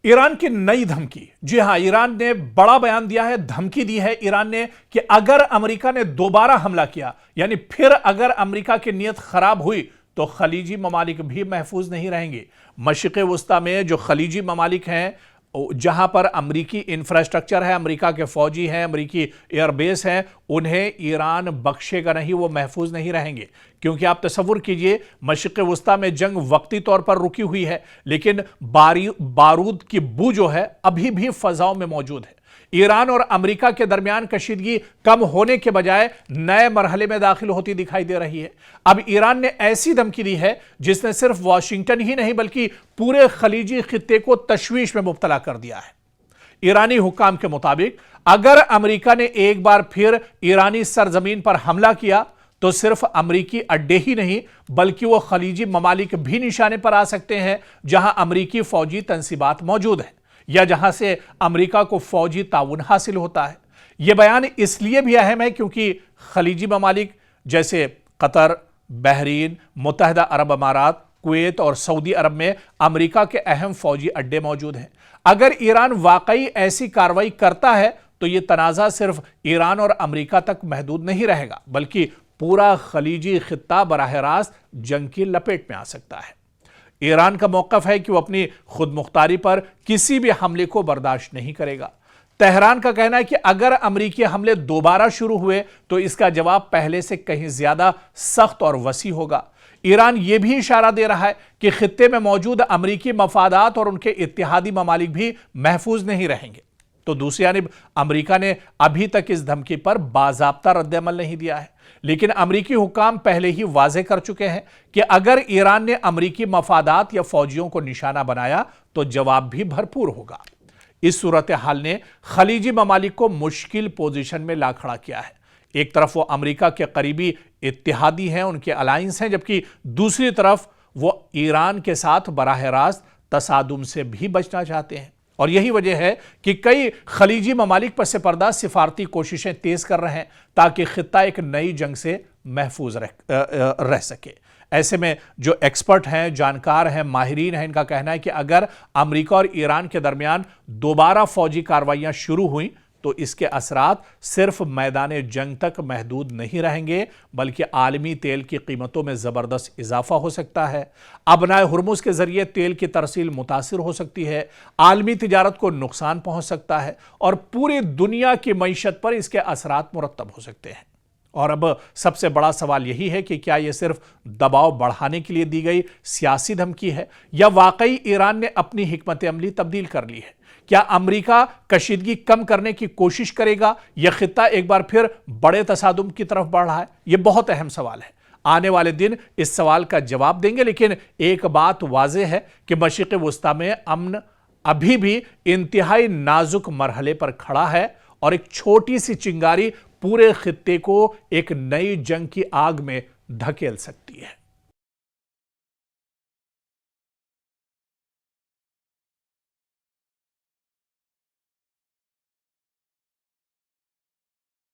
Iran की नई धमकी। जी हां, ईरान ने बड़ा बयान दिया है, धमकी दी है ईरान ने कि अगर अमेरिका ने दोबारा हमला किया, यानी फिर अगर अमेरिका की नीयत खराब हुई तो खलीजी ममालिक भी महफूज नहीं रहेंगे। मशरिक़ वस्ता में जो खलीजी ममालिक हैं, जहां पर अमरीकी इंफ्रास्ट्रक्चर है, अमेरिका के फौजी हैं, अमरीकी एयरबेस हैं, उन्हें ईरान बख्शेगा नहीं, वो महफूज नहीं रहेंगे। क्योंकि आप तसव्वुर कीजिए, मशरिक़ वस्ता में जंग वक्ती तौर पर रुकी हुई है, लेकिन बारूद की बू जो है अभी भी फजाओं में मौजूद है। ईरान और अमेरिका के दरमियान कशीदगी कम होने के बजाय नए मरहले में दाखिल होती दिखाई दे रही है। अब ईरान ने ऐसी धमकी दी है जिसने सिर्फ वाशिंगटन ही नहीं बल्कि पूरे खलीजी खित्ते को तशवीश में मुब्तला कर दिया है। ईरानी हुक्काम के मुताबिक अगर अमेरिका ने एक बार फिर ईरानी सरजमीन पर हमला किया तो सिर्फ अमरीकी अड्डे ही नहीं बल्कि वो खलीजी ममालिक भी निशाने पर आ सकते हैं जहां अमरीकी फौजी तंसीबात मौजूद हैं या जहां से अमेरिका को फौजी ताउन हासिल होता है। यह बयान इसलिए भी अहम है क्योंकि खलीजी ममालिक जैसे कतर, बहरीन, मुत्तहिदा अरब अमारात, कुवैत और सऊदी अरब में अमेरिका के अहम फौजी अड्डे मौजूद हैं। अगर ईरान वाकई ऐसी कार्रवाई करता है तो यह तनाज़ा सिर्फ ईरान और अमेरिका तक महदूद नहीं रहेगा बल्कि पूरा खलीजी खित्ता बराह रास्त जंग की लपेट में आ सकता है। ईरान का मौक़िफ़ है कि वो अपनी खुद मुख्तारी पर किसी भी हमले को बर्दाश्त नहीं करेगा। तेहरान का कहना है कि अगर अमरीकी हमले दोबारा शुरू हुए तो इसका जवाब पहले से कहीं ज्यादा सख्त और वसी होगा। ईरान यह भी इशारा दे रहा है कि खित्ते में मौजूद अमरीकी मफादात और उनके इत्तेहादी ममालिक भी महफूज नहीं रहेंगे। तो दूसरी जानिब अमरीका ने अभी तक इस धमकी पर बाज़ाब्ता रद्द-ए-अमल नहीं दिया है, लेकिन अमरीकी हुक्काम पहले ही वाज़े कर चुके हैं कि अगर ईरान ने अमरीकी मफादात या फौजियों को निशाना बनाया तो जवाब भी भरपूर होगा। इस सूरत हाल ने खलीजी ममालिक को मुश्किल पोजीशन में ला खड़ा किया है। एक तरफ वो अमरीका के करीबी इत्तेहादी हैं, उनके अलायंस हैं, जबकि दूसरी तरफ वो ईरान के साथ बराह रास्त तसादुम से भी बचना चाहते हैं। और यही वजह है कि कई खलीजी ममालिक पस पर्दा सिफारती कोशिशें तेज कर रहे हैं ताकि खित्ता एक नई जंग से महफूज रह सके। ऐसे में जो एक्सपर्ट हैं, जानकार हैं, माहिरीन हैं, इनका कहना है कि अगर अमेरिका और ईरान के दरमियान दोबारा फौजी कार्रवाइयां शुरू हुई तो इसके असरात सिर्फ मैदान जंग तक महदूद नहीं रहेंगे बल्कि आलमी तेल की कीमतों में ज़बरदस्त इजाफा हो सकता है। अबनाए हुर्मुज के जरिए तेल की तरसील मुतासिर हो सकती है, आलमी तिजारत को नुकसान पहुंच सकता है और पूरी दुनिया की मईशत पर इसके असरात मुरत्तब हो सकते हैं। और अब सबसे बड़ा सवाल यही है कि क्या यह सिर्फ दबाव बढ़ाने के लिए दी गई सियासी धमकी है या वाकई ईरान ने अपनी हिकमत अमली तब्दील कर ली है। क्या अमेरिका कशीदगी कम करने की कोशिश करेगा या खित्ता एक बार फिर बड़े तसादुम की तरफ बढ़ रहा है? यह बहुत अहम सवाल है। आने वाले दिन इस सवाल का जवाब देंगे, लेकिन एक बात वाज़ेह है कि मशरिक़ वस्ता में अमन अभी भी इंतहाई नाजुक मरहले पर खड़ा है और एक छोटी सी चिंगारी पूरे खित्ते को एक नई जंग की आग में धकेल सकती है।